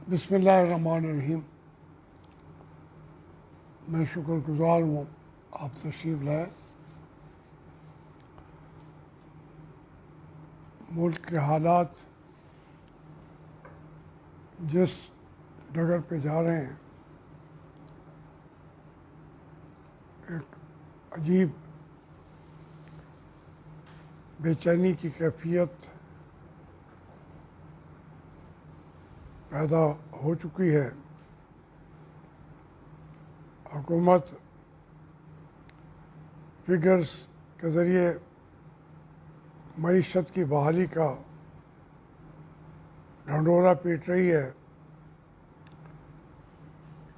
बिस्मिल्लाहिर्रहमानिर्रहीम। मैं शुक्रगुज़ार हूँ आप तशरीफ़ लाए। मुल्क के हालात जिस डगर पे जा रहे हैं, एक अजीब बेचैनी की कैफियत पैदा हो चुकी है। हुकूमत फिगर्स के ज़रिए मईशत की बहाली का ढंढोरा पीट रही है।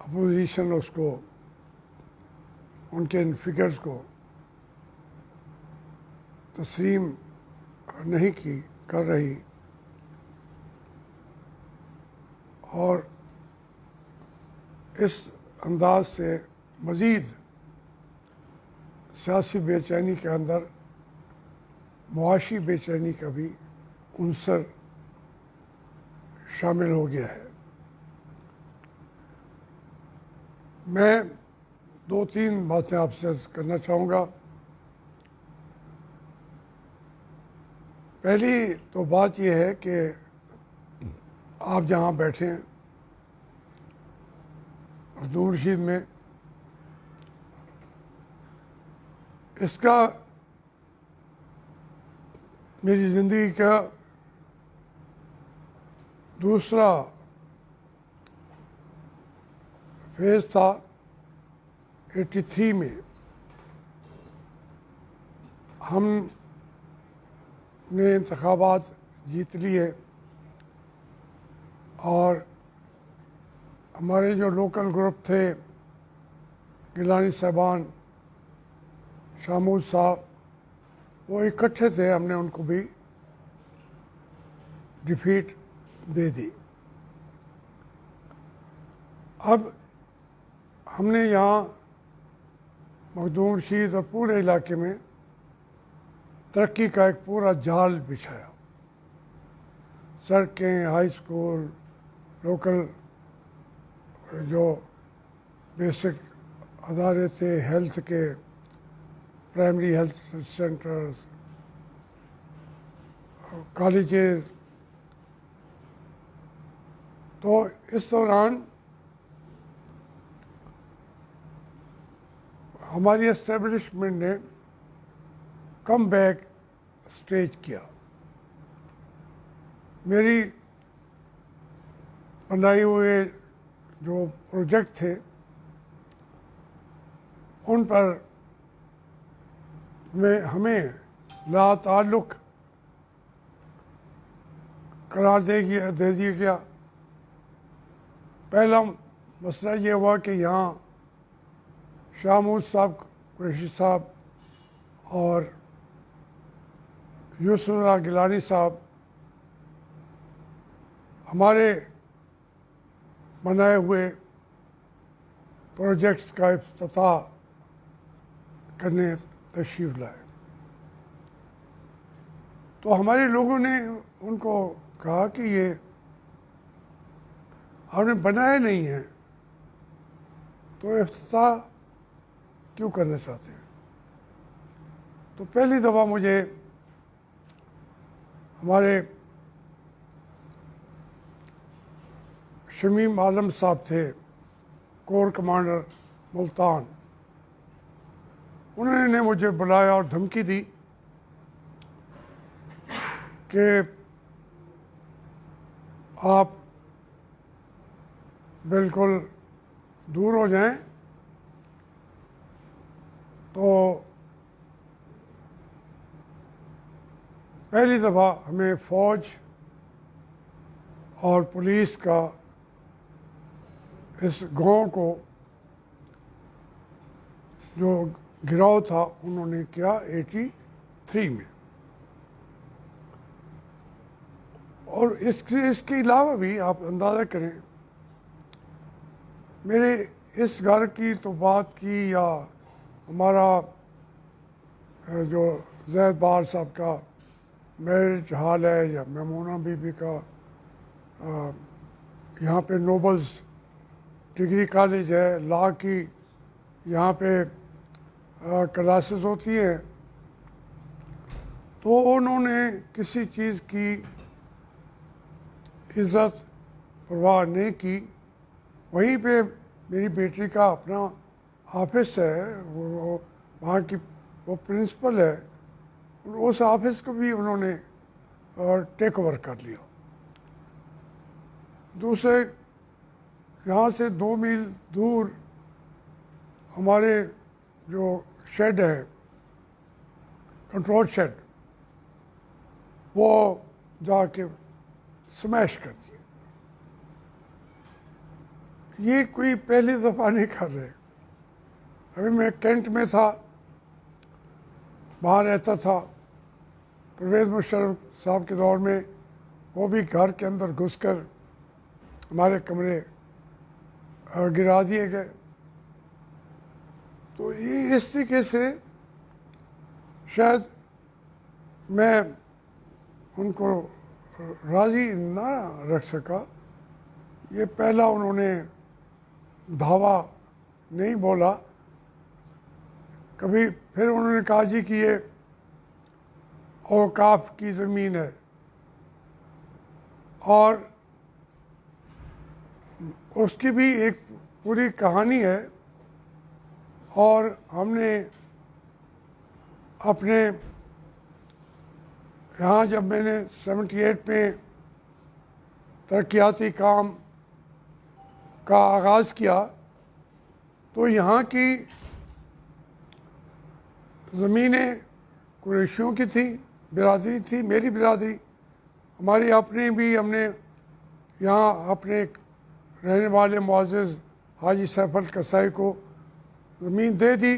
अपोजिशन उसको, उनके इन फिगर्स को तस्लीम नहीं कर रही और इस अंदाज से मज़ीद सियासी बेचैनी के अंदर मुआशी बेचैनी का भी उनसर शामिल हो गया है। मैं दो तीन बातें आपसे अर्ज़ करना चाहूँगा। पहली तो बात यह है कि आप जहाँ बैठे हैं मखदूम रशीद में, इसका मेरी ज़िंदगी का दूसरा फेज़ था। 83 में हमने इंतखाबात जीत लिए और हमारे जो लोकल ग्रुप थे, गिलानी साहबान, शामूद साहब, वो इकट्ठे थे, हमने उनको भी डिफीट दे दी। अब हमने यहाँ मखदूम रशीद और पूरे इलाके में तरक्की का एक पूरा जाल बिछाया। सड़कें, हाई स्कूल, लोकल जो बेसिक अदारे थे, हेल्थ के, प्राइमरी हेल्थ सेंटर्स, कॉलेजेस। तो इस दौरान हमारी एस्टेब्लिशमेंट ने कम बैक स्टेज किया। मेरी बनाए हुए जो प्रोजेक्ट थे उन पर हमें लाताल्लुक़ करार दे दिया गया। पहला मसला ये हुआ कि यहाँ शामूद साहब, कुरैशी साहब और यूसुफ गिलानी साहब हमारे बनाए हुए प्रोजेक्ट्स का इफ्तिताह करने तशरीफ़ लाए। तो हमारे लोगों ने उनको कहा कि ये आपने बनाया नहीं है तो इफ्तिताह क्यों करना चाहते हैं। तो पहली दफ़ा मुझे हमारे शमीम आलम साहब थे, कोर कमांडर मुल्तान, उन्होंने मुझे बुलाया और धमकी दी कि आप बिल्कुल दूर हो जाएं। तो पहली दफ़ा हमें फ़ौज और पुलिस का इस गांव को जो गिराव था उन्होंने किया 83 में। और इसके अलावा भी आप अंदाज़ा करें, मेरे इस घर की तो बात की या हमारा जो ज़ैद बार साहब का मैरिज हाल है या मेमूना बीबी का यहाँ पे नोबल्स डिग्री कॉलेज है, लॉ की यहाँ पे क्लासेस होती हैं। तो उन्होंने किसी चीज़ की इज़्ज़त परवाह नहीं की। वहीं पे मेरी बेटी का अपना ऑफिस है, वो वहाँ की वो प्रिंसिपल है, उस ऑफिस को भी उन्होंने टेक ओवर कर लिया। दूसरे यहाँ से 2 मील दूर हमारे जो शेड है, कंट्रोल शेड, वो जाके स्मैश कर दिए। ये कोई पहली दफ़ा नहीं कर रहे। अभी मैं कैंट में था, वहाँ रहता था, परवेज़ मुशर्रफ साहब के दौर में वो भी घर के अंदर घुसकर हमारे कमरे गिरा दिए गए। तो ये इस तरीके से शायद मैं उनको राज़ी ना रख सका। ये पहला उन्होंने धावा नहीं बोला कभी। फिर उन्होंने कहा जी कि ये औकाफ की ज़मीन है और उसकी भी एक पूरी कहानी है। और हमने अपने यहाँ जब मैंने 78 में तरक्याती काम का आगाज़ किया तो यहाँ की ज़मीनें कुरैशियों की थी, बिरादरी थी, मेरी बिरादरी, हमारी अपनी भी। हमने यहाँ अपने रहने वाले मुअज़्ज़िज़ हाजी सैफ अल कसाई को ज़मीन दे दी।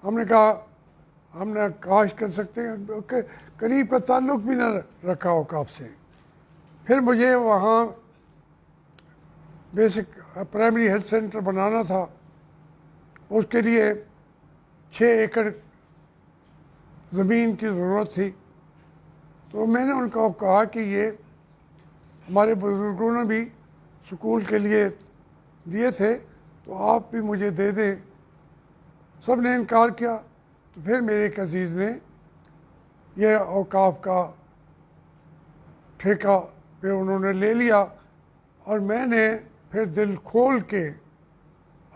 हमने कहा हमने काश कर सकते हैं, करीब का ताल्लुक़ भी न रखा औकाफ से। फिर मुझे वहाँ बेसिक प्राइमरी हेल्थ सेंटर बनाना था, उसके लिए 6 एकड़ ज़मीन की ज़रूरत थी। तो मैंने उनको कहा कि ये हमारे बुज़ुर्गों ने भी स्कूल के लिए दिए थे, तो आप भी मुझे दे दें। सब ने इनकार किया। तो फिर मेरे एक अज़ीज़ ने यह औकाफ का ठेका पे उन्होंने ले लिया और मैंने फिर दिल खोल के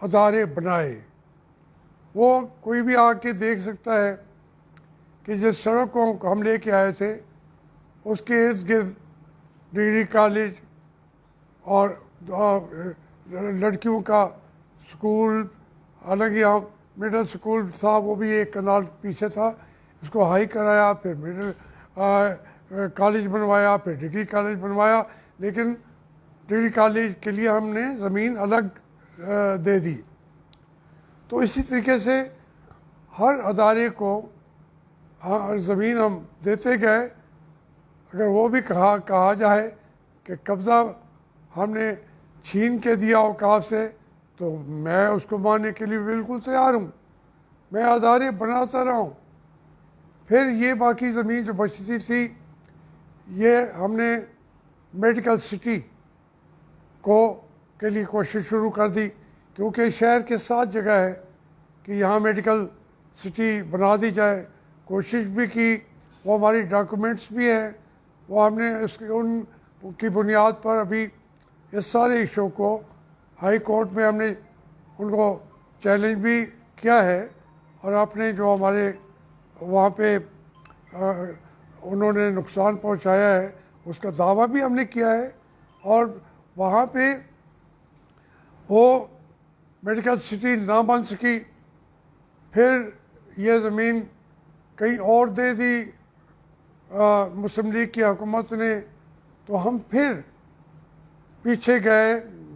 अदारे बनाए। वो कोई भी आके देख सकता है कि जिस सड़कों को हम लेके आए थे उसके इर्द गिर्द डिग्री कॉलेज और लड़कियों का स्कूल, हालांकि यहाँ मिडिल स्कूल था, वो भी एक कनाल पीछे था, इसको हाई कराया, फिर मिडिल कॉलेज बनवाया, फिर डिग्री कॉलेज बनवाया। लेकिन डिग्री कॉलेज के लिए हमने ज़मीन अलग दे दी। तो इसी तरीके से हर अदारे को ज़मीन हम देते गए। अगर वो भी कहा जाए कि कब्ज़ा हमने छीन के दिया औकाफ से, तो मैं उसको मानने के लिए बिल्कुल तैयार हूँ। मैं अदारे बनाता रहा हूँ। फिर ये बाकी ज़मीन जो बचती थी, ये हमने मेडिकल सिटी के लिए कोशिश शुरू कर दी, क्योंकि शहर के साथ जगह है कि यहाँ मेडिकल सिटी बना दी जाए। कोशिश भी की, वो हमारी डॉक्यूमेंट्स भी हैं, वो हमने उनकी बुनियाद पर अभी इस सारे इशू को हाई कोर्ट में हमने उनको चैलेंज भी किया है। और आपने जो हमारे वहाँ पे उन्होंने नुकसान पहुँचाया है उसका दावा भी हमने किया है। और वहाँ पे वो मेडिकल सिटी ना बन सकी। फिर ये ज़मीन कहीं और दे दी मुस्लिम लीग की हुकूमत ने। तो हम फिर पीछे गए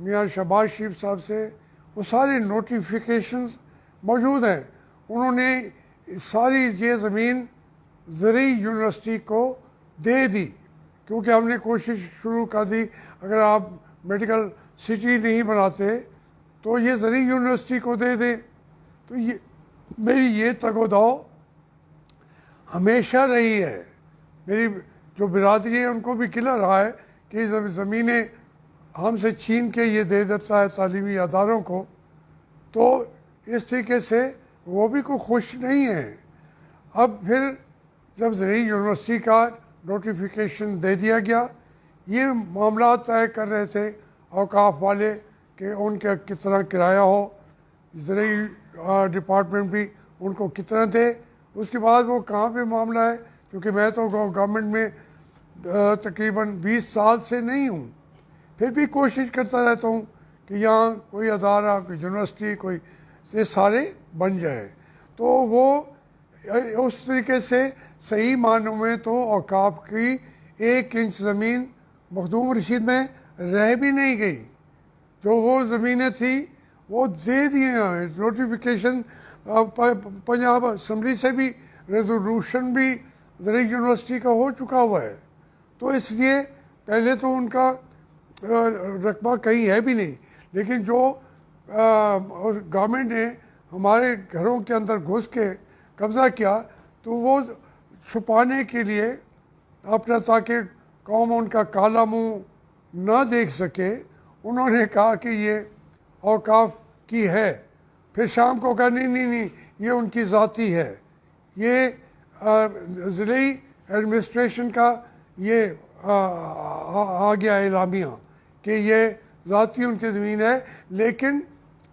मियाँ शहबाज शरीफ साहब से, वो सारी नोटिफिकेशंस मौजूद हैं। उन्होंने सारी ये ज़मीन ज़रई यूनिवर्सिटी को दे दी, क्योंकि हमने कोशिश शुरू कर दी अगर आप मेडिकल सिटी नहीं बनाते तो ये ज़रई यूनिवर्सिटी को दे दें। तो ये मेरी ये तगोदाव हमेशा रही है। मेरी जो बिरादरी है उनको भी गिला रहा है कि ज़मीनें हमसे छीन के ये दे देता है तालीमी अदारों को, तो इस तरीके से वो भी कोई खुश नहीं है। अब फिर जब ज़रूरी यूनिवर्सिटी का नोटिफिकेशन दे दिया गया, ये मामला तय कर रहे थे औकाफ वाले कि उनका कितना किराया हो, ज़रूरी डिपार्टमेंट भी उनको कितना दे। उसके बाद वो कहाँ पे मामला है, क्योंकि मैं तो गवर्नमेंट में तकरीबन 20 साल से नहीं हूँ, फिर भी कोशिश करता रहता हूँ कि यहाँ कोई अदारा, कोई यूनिवर्सिटी, कोई ये सारे बन जाए। तो वो उस तरीके से सही मानों में तो औकाफ की 1 इंच ज़मीन मखदूम रशीद में रह भी नहीं गई। जो वो ज़मीनें थी वो दे दिए हैं, नोटिफिकेशन पंजाब असम्बली से भी, रेजोल्यूशन भी ज़रूरी यूनिवर्सिटी का हो चुका हुआ है। तो इसलिए पहले तो उनका रकबा कहीं है भी नहीं, लेकिन जो गवर्नमेंट ने हमारे घरों के अंदर घुस के कब्ज़ा किया, तो वो छुपाने के लिए अपना, ताकि कौम उनका काला मुंह ना देख सके, उन्होंने कहा कि ये औकाफ की है। फिर शाम को कहा नहीं नहीं नहीं, ये उनकी ज़ाती है। ये ज़िले एडमिनिस्ट्रेशन का ये आ गया एलामिया कि ये ज़ाती उनकी ज़मीन है, लेकिन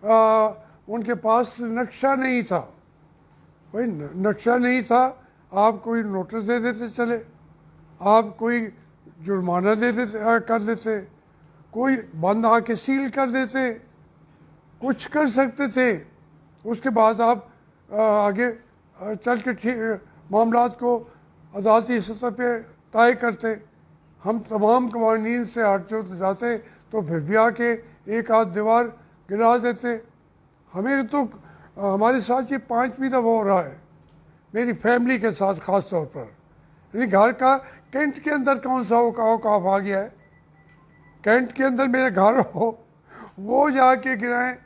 उनके पास नक्शा नहीं था। भाई नक्शा नहीं था, आप कोई नोटिस दे देते चले, आप कोई जुर्माना दे देते कर देते, कोई बंद आके सील कर देते, कुछ कर सकते थे। उसके बाद आप आगे चल के ठीक मामलात को अदालती सतह पे तय करते। हम तमाम कवानीन से हट जाते तो फिर भी आके एक आध दीवार गिरा देते। हमें तो हमारे साथ ये 5वीं दफ़ा हो रहा है, मेरी फैमिली के साथ ख़ास तौर पर। यानी घर का कैंट के अंदर कौन सा औकाफ आ गया है, कैंट के अंदर मेरे घर हो, वो जाके गिराएं,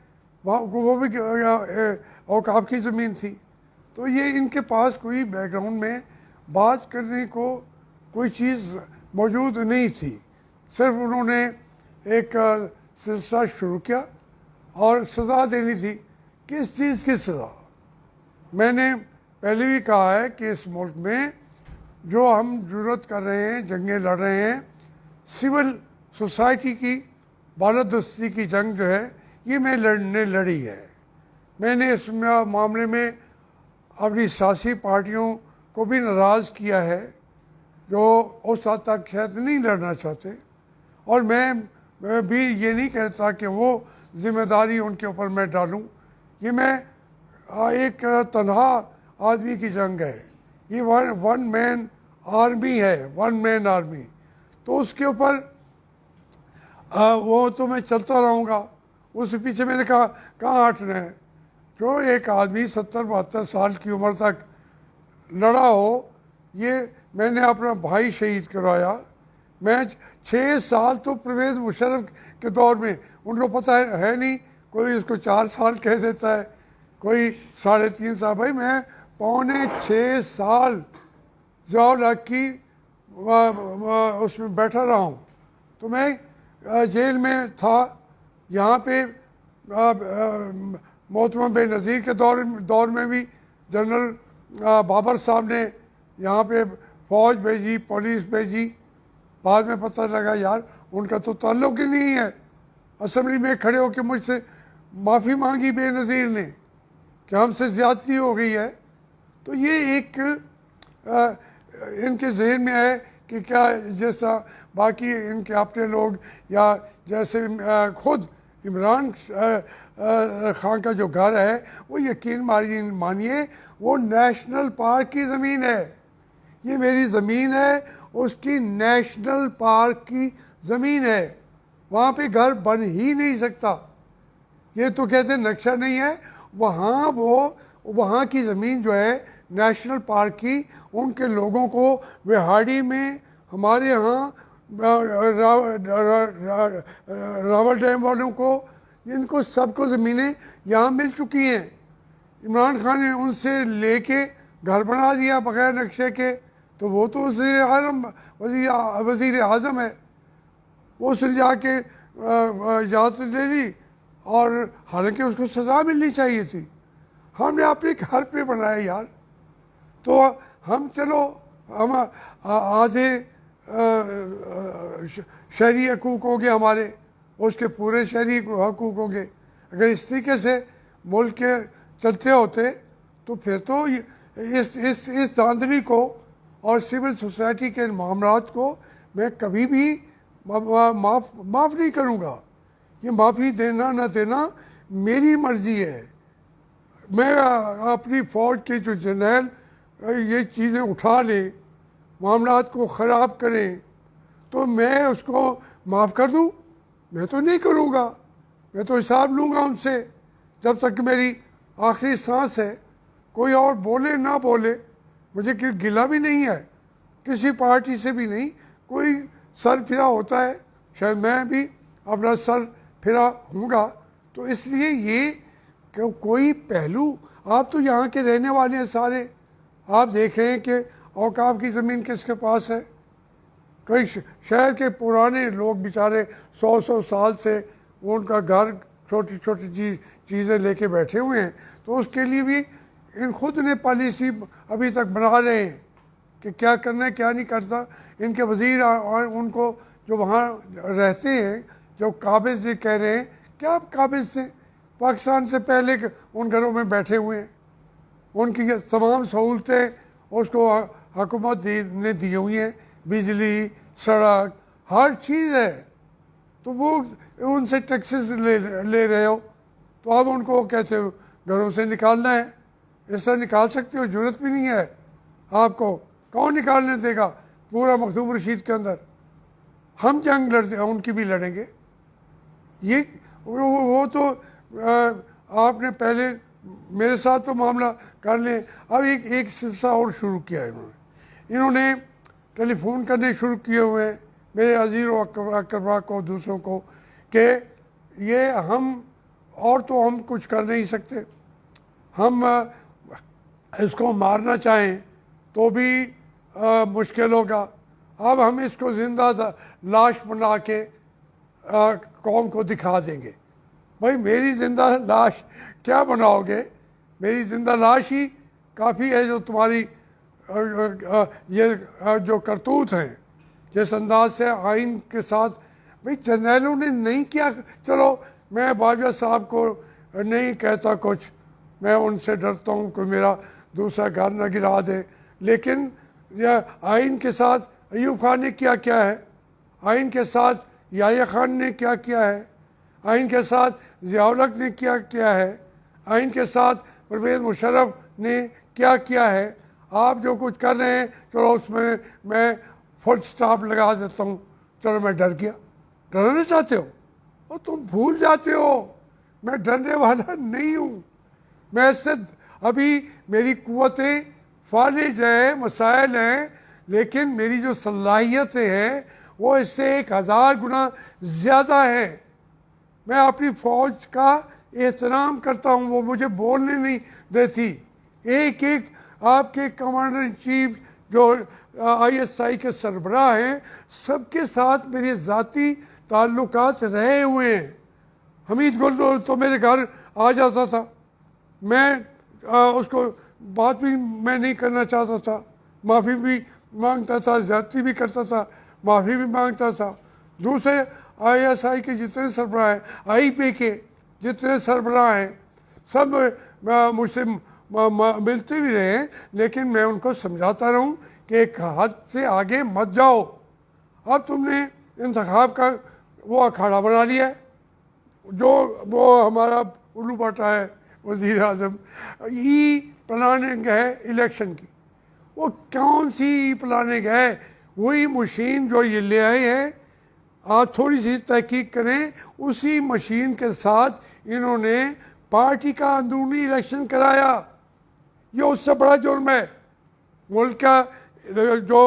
वहाँ वो भी औकाफ की ज़मीन थी। तो ये इनके पास कोई बैकग्राउंड में बात करने को कोई चीज़ मौजूद नहीं थी। सिर्फ उन्होंने एक सिलसिला शुरू किया और सज़ा देनी थी। किस चीज़ की सज़ा? मैंने पहले भी कहा है कि इस मुल्क में जो हम जुर्रत कर रहे हैं, जंगें लड़ रहे हैं, सिविल सोसाइटी की बालादस्ती की जंग जो है, ये मैं लड़ी है। मैंने इस मामले में अपनी सियासी पार्टियों को भी नाराज़ किया है, जो उस हद तक शायद नहीं लड़ना चाहते। और मैं भी ये नहीं कहता कि वो ज़िम्मेदारी उनके ऊपर मैं डालूं। ये मैं एक तन्हा आदमी की जंग है, ये वन मैन आर्मी है, वन मैन आर्मी। तो उसके ऊपर वो तो मैं चलता रहूँगा, उसके पीछे मैंने कहा कहाँ हटना है। जो एक आदमी 70-72 साल की उम्र तक लड़ा हो, ये मैंने अपना भाई शहीद करवाया। मैं 6 साल तो परवेज़ मुशर्रफ के दौर में, उनको पता है नहीं, कोई उसको 4 साल कह देता है, कोई 3.5 साल। भाई मैं 5.25 साल ज़िया-उल-हक की उसमें बैठा रहा हूँ। तो मैं जेल में था। यहाँ पे मोहतरमा बेनज़ीर के दौर में भी जनरल बाबर साहब ने यहाँ पे फ़ौज भेजी, पुलिस भेजी। बाद में पता लगा यार उनका तो ताल्लुक़ ही नहीं है। असम्बली में खड़े होकर मुझसे माफ़ी मांगी बेनज़ीर ने कि हमसे ज़्यादती हो गई है। तो ये एक इनके जहन में है कि क्या जैसा बाकी इनके अपने लोग, या जैसे खुद इमरान खान का जो घर है, वो यकीन मानिए वो नेशनल पार्क की ज़मीन है। ये मेरी ज़मीन है, उसकी नेशनल पार्क की ज़मीन है। वहाँ पे घर बन ही नहीं सकता। ये तो कहते नक्शा नहीं है, वहाँ की ज़मीन जो है नेशनल पार्क की, उनके लोगों को विहाड़ी में, हमारे यहाँ रावल डैम वालों को, इनको सबको ज़मीनें यहाँ मिल चुकी हैं। इमरान खान ने उनसे लेके घर बना दिया बगैर नक्शे के, तो वो तो वज़ीर आज़म है। वो उसने जाके इजाज़त ले ली, और हालांकि उसको सज़ा मिलनी चाहिए थी। हमने अपने घर पे बनाया यार, तो हम चलो हम आधे शहरी हकूक़ हो गए हमारे, उसके पूरे शहरी हकूक़ हो गए। अगर इस तरीके से मुल्क के चलते होते तो फिर तो इस धांधली को और सिविल सोसाइटी के मामलात को मैं कभी भी माफ़ नहीं करूँगा। ये माफ़ी देना ना देना मेरी मर्ज़ी है। मैं अपनी फ़ौज के जो जर्नैल ये चीज़ें उठा लें, मामलात को ख़राब करें, तो मैं उसको माफ़ कर दूँ? मैं तो नहीं करूँगा। मैं तो हिसाब लूँगा उनसे जब तक मेरी आखिरी सांस है। कोई और बोले ना बोले, मुझे गिला भी नहीं है किसी पार्टी से भी नहीं। कोई सर फिरा होता है, शायद मैं भी अपना सर फिरा हूँगा। तो इसलिए ये कोई पहलू, आप तो यहाँ के रहने वाले हैं सारे, आप देख रहे हैं कि औकाफ की ज़मीन किसके पास है। कई शहर के पुराने लोग बेचारे 100 साल से उनका घर छोटी छोटी चीज़ें लेके बैठे हुए हैं, तो उसके लिए भी इन खुद ने पॉलिसी अभी तक बना रहे हैं कि क्या करना है क्या नहीं करता। इनके वज़ीर और उनको जो वहाँ रहते हैं, जो काबिज़ ये कह रहे हैं, क्या काबिज़ से पाकिस्तान से पहले उन घरों में बैठे हुए हैं। उनकी तमाम सहूलतें उसको हुकूमत ने दी हुई हैं, बिजली, सड़क, हर चीज़ है। तो वो उनसे टैक्सेस ले रहे हो, तो अब उनको कहते हो घरों से निकालना है। ऐसा निकाल सकते हो, ज़रूरत भी नहीं है आपको। कौन निकालने देगा पूरा मखदूम रशीद के अंदर? हम जंग लड़ते उनकी भी लड़ेंगे। ये वो तो आपने पहले मेरे साथ तो मामला कर लें। अब एक सिलसिला और शुरू किया है इन्होंने टेलीफोन करने शुरू किए हुए हैं मेरे अजीज़ अकरबा को, दूसरों को, कि ये हम और तो हम कुछ कर नहीं सकते, हम इसको मारना चाहें तो भी मुश्किल होगा। अब हम इसको ज़िंदा लाश बना के कौम को दिखा देंगे। भाई मेरी ज़िंदा लाश क्या बनाओगे? मेरी ज़िंदा लाश ही काफ़ी है जो तुम्हारी ये जो करतूत हैं, जिस अंदाज से आइन के साथ। भाई जर्नैलों ने नहीं किया, चलो मैं बाजवा साहब को नहीं कहता कुछ, मैं उनसे डरता हूँ कोई मेरा दूसरा घर न गिरा दे, लेकिन यह आइन के साथ अयूब खान ने क्या किया है, आइन के साथ याह्या खान ने क्या किया है, आइन के साथ ज़िया-उल-हक ने क्या किया है, आइन के साथ परवेज़ मुशर्रफ ने क्या किया है। आप जो कुछ कर रहे हैं, चलो उसमें मैं फुल स्टॉप लगा देता हूँ, चलो मैं डर गया। डराना चाहते हो और तुम भूल जाते हो मैं डरने वाला नहीं हूँ। मैं इससे अभी मेरी कुव्वतें फालिज है, मसाइल हैं, लेकिन मेरी जो सलाहियतें हैं वो इससे 1000 गुना ज़्यादा है। मैं अपनी फ़ौज का एहतराम करता हूँ, वो मुझे बोलने नहीं देती। एक एक आपके कमांडर इन चीफ जो ISI के सरबराह हैं, सबके साथ मेरे ज़ाती ताल्लुकात रहे हुए हैं। हमीद गुल तो मेरे घर आ जाता था, मैं उसको बात भी मैं नहीं करना चाहता था, माफ़ी भी मांगता था, ज़्यादती भी करता था, माफ़ी भी मांगता था। दूसरे ISI के जितने सरबराह हैं, IP के जितने सरबराह हैं, सब मुझसे मिलते भी रहे, लेकिन मैं उनको समझाता रहूं कि एक हद से आगे मत जाओ। अब तुमने इंतखाब का वो अखाड़ा बना लिया है, जो वो हमारा उल्लू बाटा है वज़ीर आज़म, प्लानिंग है इलेक्शन की। वो कौन सी प्लानिंग है? वही मशीन जो ये ले आए हैं, आप थोड़ी सी तहकीक करें, उसी मशीन के साथ इन्होंने पार्टी का अंदरूनी इलेक्शन कराया। ये उससे बड़ा जुर्म है। मुल्क का जो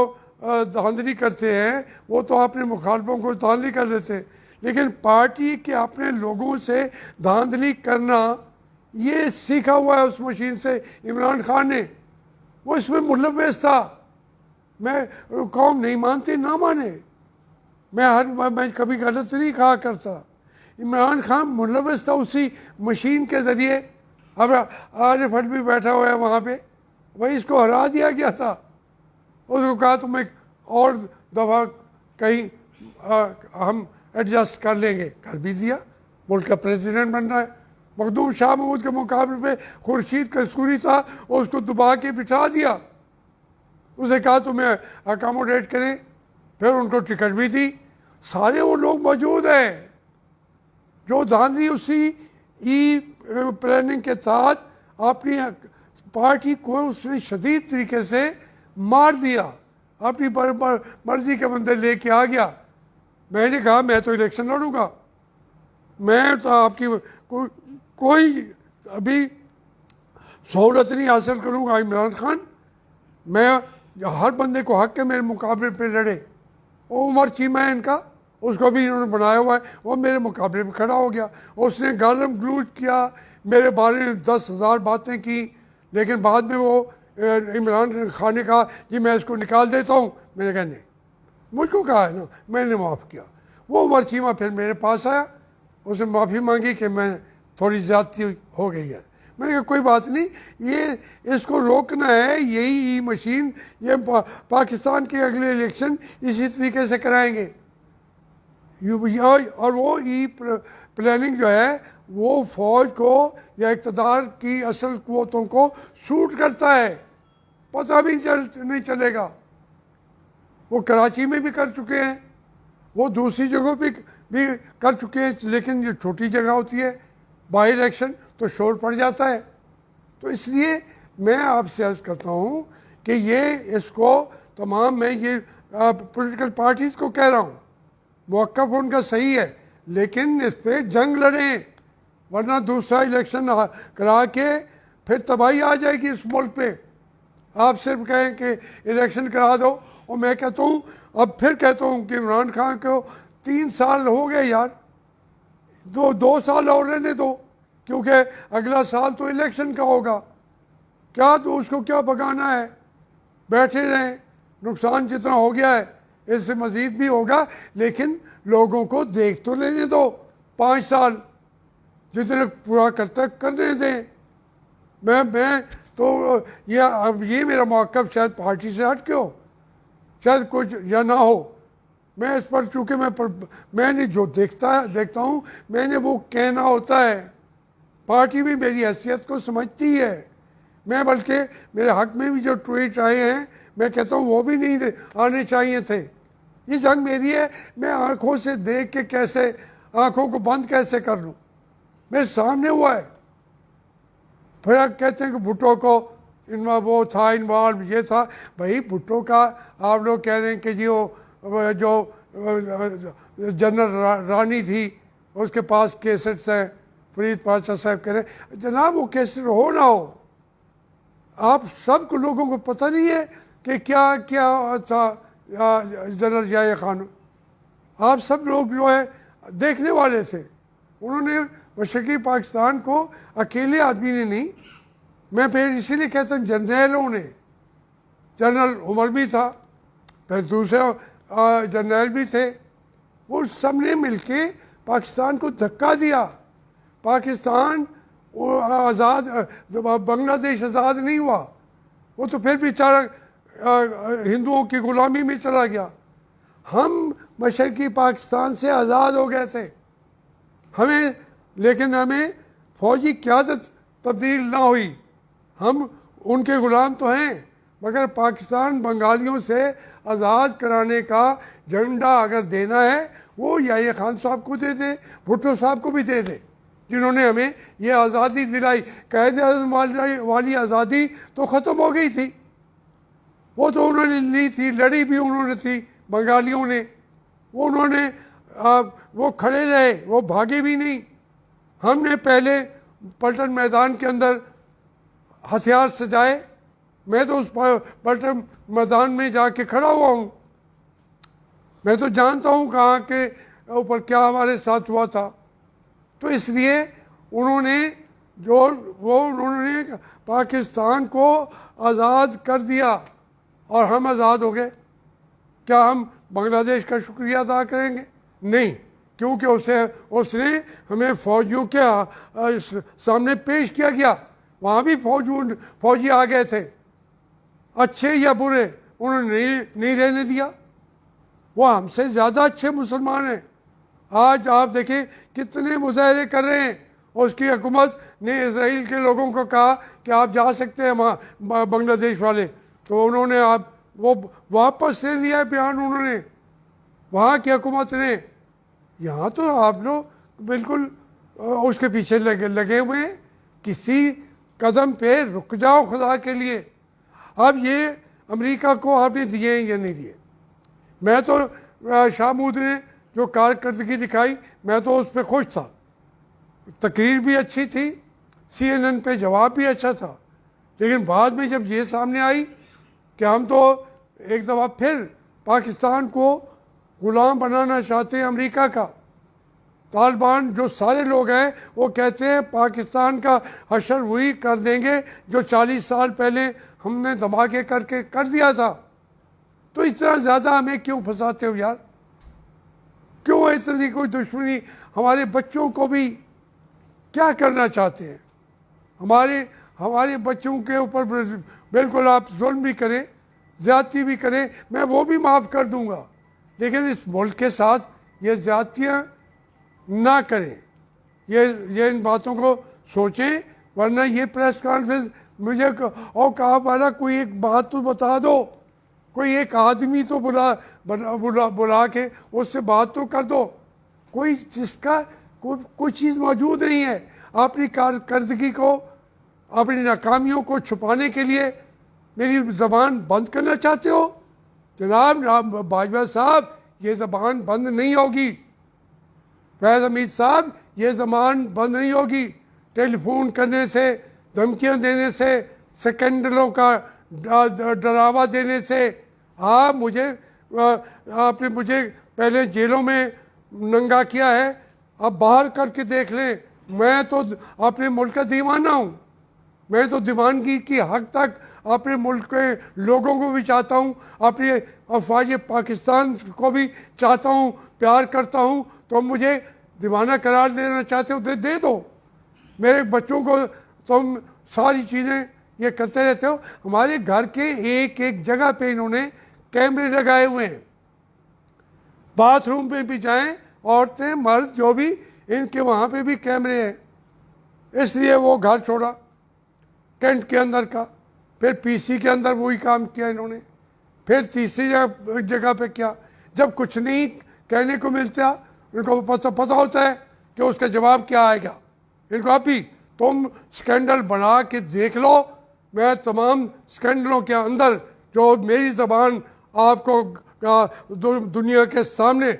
धांधली करते हैं वो तो अपने मुखालफों को धांधली कर देते हैं, लेकिन पार्टी के अपने लोगों से धांधली करना ये सीखा हुआ है उस मशीन से इमरान खान ने। वो इसमें मुलव्वस था। मैं कौम नहीं मानती, ना माने, मैं कभी गलत नहीं कहा करता। इमरान खान मुलव्वस था उसी मशीन के ज़रिए। अब आरिफ अलवी बैठा हुआ है वहाँ पे, वही इसको हरा दिया गया था। उसको कहा तुम एक और दफ़ा कहीं हम एडजस्ट कर लेंगे, कर भी दिया। मुल्क का प्रेसिडेंट बन रहा है। मखदूम शाह महमूद के मुकाबले पे खुर्शीद कसूरी था, और उसको दबा के बिठा दिया। उसे कहा तुम्हें अकोमोडेट करें, फिर उनको टिकट भी दी। सारे वो लोग मौजूद हैं जो धांधली उसी ई प्लानिंग के साथ अपनी पार्टी को उसने शदीद तरीके से मार दिया, अपनी मर्जी के बंदे लेके आ गया। मैंने कहा मैं तो इलेक्शन लड़ूंगा, मैं तो आपकी कोई अभी सहूलत नहीं हासिल करूंगा। इमरान खान, मैं हर बंदे को हक है मेरे मुकाबले पे लड़े। वो उमर चीमा है इनका, उसको भी इन्होंने बनाया हुआ है, वो मेरे मुकाबले में खड़ा हो गया। उसने गालम गलूज किया, मेरे बारे में 10,000 बातें की, लेकिन बाद में वो इमरान खान ने कहा जी मैं इसको निकाल देता हूँ। मैंने कहा नहीं, मुझको कहा है ना, मैंने माफ़ किया। वो उमर चीमा फिर मेरे पास आया, उसने माफ़ी मांगी कि मैं थोड़ी ज़्यादती हो गई है। मैंने कहा कोई बात नहीं, ये इसको रोकना है, यही ई मशीन, ये पाकिस्तान के अगले इलेक्शन इसी तरीके से कराएंगे। और वो ई प्लानिंग जो है वो फौज को या इक़्तिदार की असल क़ुव्वतों को सूट करता है, पता भी नहीं चलेगा। वो कराची में भी कर चुके हैं, वो दूसरी जगहों पे भी कर चुके हैं, लेकिन ये छोटी जगह होती है, बाई इलेक्शन तो शोर पड़ जाता है। तो इसलिए मैं आपसे अर्ज़ करता हूँ कि ये इसको तमाम, मैं ये पॉलिटिकल पार्टीज़ को कह रहा हूँ, मौक़िफ़ उनका सही है, लेकिन इस पर जंग लड़ें, वरना दूसरा इलेक्शन करा के फिर तबाही आ जाएगी इस मुल्क पे। आप सिर्फ कहें कि इलेक्शन करा दो, और मैं कहता हूँ, अब फिर कहता हूँ कि इमरान खान को 3 साल हो गए यार, 2 साल और रहने दो, क्योंकि अगला साल तो इलेक्शन का होगा। क्या तो उसको क्या भगाना है, बैठे रहें, नुकसान जितना हो गया है इससे मज़ीद भी होगा, लेकिन लोगों को देख तो लेने दो। 5 साल जितने पूरा करते करने दें। मैं तो ये मेरा मौक़िफ़ शायद पार्टी से हट के हो, शायद कुछ या ना हो। मैं इस पर चूँकि मैंने जो देखता हूँ मैंने वो कहना होता है। पार्टी भी मेरी हैसियत को समझती है। मैं बल्कि मेरे हक़ में भी जो ट्वीट आए हैं, मैं कहता हूँ वो भी नहीं आने चाहिए थे। ये जंग मेरी है, मैं आँखों से देख के कैसे आँखों को बंद कैसे कर लूँ, मेरे सामने हुआ है। फिर आप कहते हैं कि भुट्टो को वो था इन्वॉल्व, ये था। भाई भुट्टो का आप लोग कह रहे हैं कि जी वो जो जनरल रानी थी उसके पास केसेट्स हैं, फरीद पाशा साहब कह रहे हैं जनाब वो केसेट हो ना हो, आप सब लोगों को पता नहीं है कि क्या क्या था जनरल याह्या खान। आप सब लोग जो है देखने वाले थे। उन्होंने मशरक़ी पाकिस्तान को अकेले आदमी ने नहीं, मैं फिर इसीलिए कहता हूँ जर्नैलों ने, जनरल उमर भी था, फिर दूसरे जर्नैल भी थे, वो सब ने मिलके पाकिस्तान को धक्का दिया। पाकिस्तान आज़ाद, बांग्लादेश आज़ाद नहीं हुआ, वो तो फिर बेचारा हिंदुओं की ग़ुलामी में चला गया। हम मशरक़ी पाकिस्तान से आज़ाद हो गए थे, लेकिन हमें फ़ौजी क़यादत तब्दील ना हुई, हम उनके ग़ुलाम तो हैं, मगर पाकिस्तान बंगालियों से आज़ाद कराने का झंडा अगर देना है वो याह्या खान साहब को दे दे, भुट्टो साहब को भी दे दे, जिन्होंने हमें ये आज़ादी दिलाई। क़ायद-ए-आज़म वाली आज़ादी तो ख़त्म हो गई थी, वो तो उन्होंने ली थी, लड़ी भी उन्होंने थी बंगालियों ने, वो खड़े रहे, वो भागे भी नहीं। हमने पहले पलटन मैदान के अंदर हथियार सजाए, मैं तो उस पलटन मैदान में जाके खड़ा हुआ हूँ, मैं तो जानता हूँ कहाँ के ऊपर क्या हमारे साथ हुआ था। तो इसलिए उन्होंने पाकिस्तान को आज़ाद कर दिया और हम आज़ाद हो गए। क्या हम बांग्लादेश का शुक्रिया अदा करेंगे? नहीं, क्योंकि उसने हमें फौजियों के सामने पेश किया गया। वहाँ भी फौजी आ गए थे, अच्छे या बुरे, उन्होंने नहीं रहने दिया। वो हमसे ज़्यादा अच्छे मुसलमान हैं। आज आप देखें कितने मुजाहरे कर रहे हैं। उसकी हुकूमत ने इसराइल के लोगों को कहा कि आप जा सकते हैं वहाँ, बांग्लादेश वाले, तो उन्होंने वो वापस ले लिया बयान उन्होंने, वहाँ की हुकूमत ने। यहाँ तो आप लोग बिल्कुल उसके पीछे लगे हुए हैं। किसी कदम पे रुक जाओ खुदा के लिए। अब ये अमेरिका को आपने दिए या नहीं दिए? मैं तो शाहमूद ने जो कारकर्दगी दिखाई, मैं तो उस पर खुश था। तकरीर भी अच्छी थी, CNN पे जवाब भी अच्छा था। लेकिन बाद में जब ये सामने आई कि हम तो एक दफ़ा फिर पाकिस्तान को ग़ुलाम बनाना चाहते हैं अमेरिका का, तालिबान जो सारे लोग हैं वो कहते हैं पाकिस्तान का हशर वही कर देंगे जो 40 साल पहले हमने धमाके करके कर दिया था। तो इतना ज़्यादा हमें क्यों फंसाते हो यार? क्यों इतनी कोई दुश्मनी? हमारे बच्चों को भी क्या करना चाहते हैं? हमारे बच्चों के ऊपर बिल्कुल आप जुल्म भी करें, ज़्यादती भी करें, मैं वो भी माफ़ कर दूंगा, लेकिन इस मुल्क के साथ ये ज़्यादतियाँ ना करें। ये इन बातों को सोचें, वरना ये प्रेस कॉन्फ्रेंस मुझे और कहा वाला कोई एक बात तो बता दो, कोई एक आदमी तो बुला के उससे बात तो कर दो। कोई जिसका कोई चीज़ मौजूद नहीं है। अपनी कारकर्दगी को, अपनी नाकामियों को छुपाने के लिए मेरी ज़बान बंद करना चाहते हो? जनाब बाजवा साहब, ये ज़बान बंद नहीं होगी। फैज़ हमीद साहब, ये ज़बान बंद नहीं होगी। टेलीफोन करने से, धमकियाँ देने से, स्कैंडलों का डरावा देने से, आपने मुझे पहले जेलों में नंगा किया है, अब बाहर करके देख लें। मैं तो अपने मुल्क का दीवाना हूँ। मैं तो दीवानगी की हद तक अपने मुल्क के लोगों को भी चाहता हूँ, अपने अफवाज पाकिस्तान को भी चाहता हूँ, प्यार करता हूँ। तो मुझे दीवाना करार देना चाहते हो, दे दो। मेरे बच्चों को तुम सारी चीज़ें ये करते रहते हो। हमारे घर के एक एक जगह पे इन्होंने कैमरे लगाए हुए हैं। बाथरूम पे भी जाएं, औरतें मर्द जो भी, इनके वहाँ पे भी कैमरे हैं। इसलिए वो घर छोड़ा टेंट के अंदर का, फिर PC के अंदर वही काम किया इन्होंने, फिर तीसरी जगह पे किया। जब कुछ नहीं कहने को मिलता, इनको पता होता है कि उसका जवाब क्या आएगा। इनको अभी तुम स्कैंडल बना के देख लो, मैं तमाम स्कैंडलों के अंदर जो मेरी ज़बान आपको दुनिया के सामने,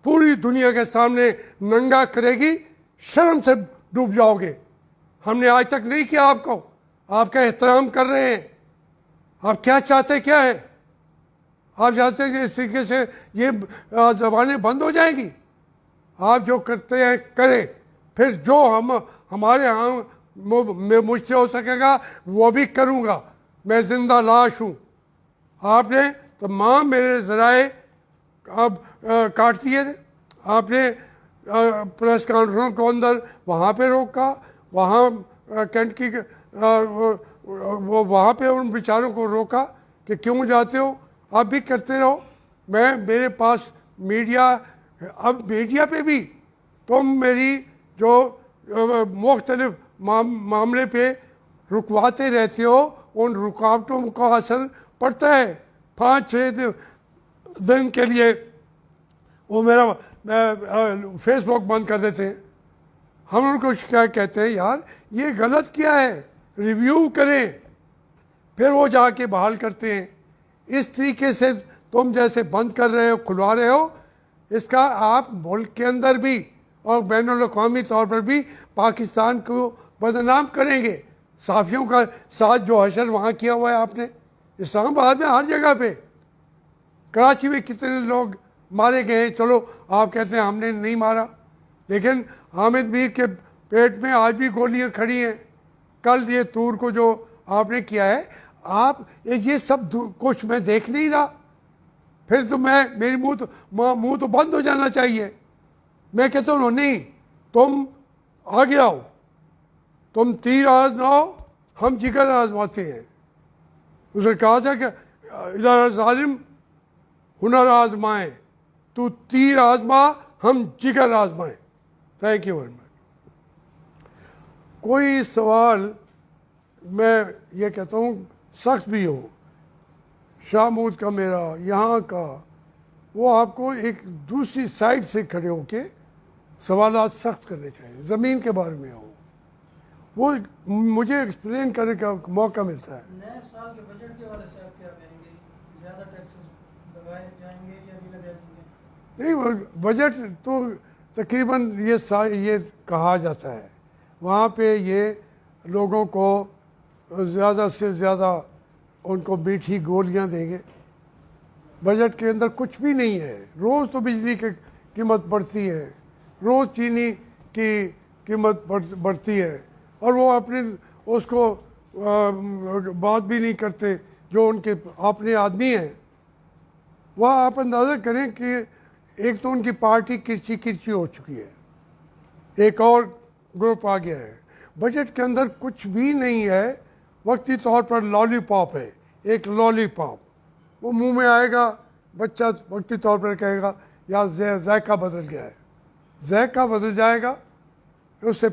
पूरी दुनिया के सामने नंगा करेगी, शर्म से डूब जाओगे। हमने आज तक नहीं किया आपको, आपका एहतराम कर रहे हैं। आप क्या चाहते क्या है? आप चाहते हैं कि इस तरीके से ये ज़बानें बंद हो जाएंगी? आप जो करते हैं करें, फिर जो हमारे यहाँ मुझसे हो सकेगा वो भी करूँगा। मैं जिंदा लाश हूँ। आपने तमाम मेरे ज़राए अब काट दिए थे। आपने प्रेस कॉन्फ्रेंस को अंदर वहाँ पे रोका, वहाँ कैंट की वो वहाँ पे उन बेचारों को रोका कि क्यों जाते हो? आप भी करते रहो। मेरे पास मीडिया, अब मीडिया पे भी तुम मेरी जो मुख्तलिफ मामले पे रुकवाते रहते हो, उन रुकावटों का असर पड़ता है। 5-6 दिन के लिए वो मेरा फेसबुक बंद कर देते हैं। हम उनको क्या कहते हैं, यार ये गलत किया है, रिव्यू करें, फिर वो जाके बहाल करते हैं। इस तरीके से तुम जैसे बंद कर रहे हो, खुलवा रहे हो, इसका आप मुल्क के अंदर भी और बैनुल-अक़वामी तौर पर भी पाकिस्तान को बदनाम करेंगे। साफ़ियों का साथ जो हशर वहाँ किया हुआ है आपने, इस्लामाबाद में हर जगह पे, कराची में कितने लोग मारे गए। चलो आप कहते हैं हमने नहीं मारा, लेकिन हामिद मीर के पेट में आज भी गोलियां खड़ी हैं। कल ये तूर को जो आपने किया है, आप ये सब कुछ मैं देख नहीं रहा। फिर तो मेरी मुंह तो बंद हो जाना चाहिए। मैं कहता हूँ नहीं, तुम आगे आओ, तुम तीर आजमाओ, हम जिगर आजमाते हैं। उसने कहा था कि इधर जालिम हुनर आजमाए, तू तीर आजमा, हम जिगर आजमाए। Thank you very much. कोई सवाल मैं ये कहता हूँ सख्त भी हो, शाहमूद का, मेरा यहाँ का, वो आपको एक दूसरी साइड से खड़े होके सवालात सख्त करने चाहिए। ज़मीन के बारे में हो, वो मुझे एक्सप्लेन करने का मौका मिलता है। नए साल के बजट के वाले से आप क्या कहेंगे? ज़्यादा टैक्सेस लगाए जाएंगे या नहीं लगाए जाएंगे? नहीं, बजट तो तकरीबन ये कहा जाता है, वहाँ पे ये लोगों को ज़्यादा से ज़्यादा उनको मीठी गोलियाँ देंगे। बजट के अंदर कुछ भी नहीं है। रोज़ तो बिजली की कीमत बढ़ती है, रोज़ चीनी की कीमत बढ़ती है, और वो अपने उसको बात भी नहीं करते जो उनके अपने आदमी हैं। वह आप अंदाज़ा करें कि एक तो उनकी पार्टी किरची किरची हो चुकी है, एक और ग्रुप आ गया है। बजट के अंदर कुछ भी नहीं है, वक्ती तौर पर लॉलीपॉप है, एक लॉलीपॉप। वो मुंह में आएगा, बच्चा वक्ती तौर पर कहेगा यार जायका बदल गया है, जायका बदल जाएगा, उससे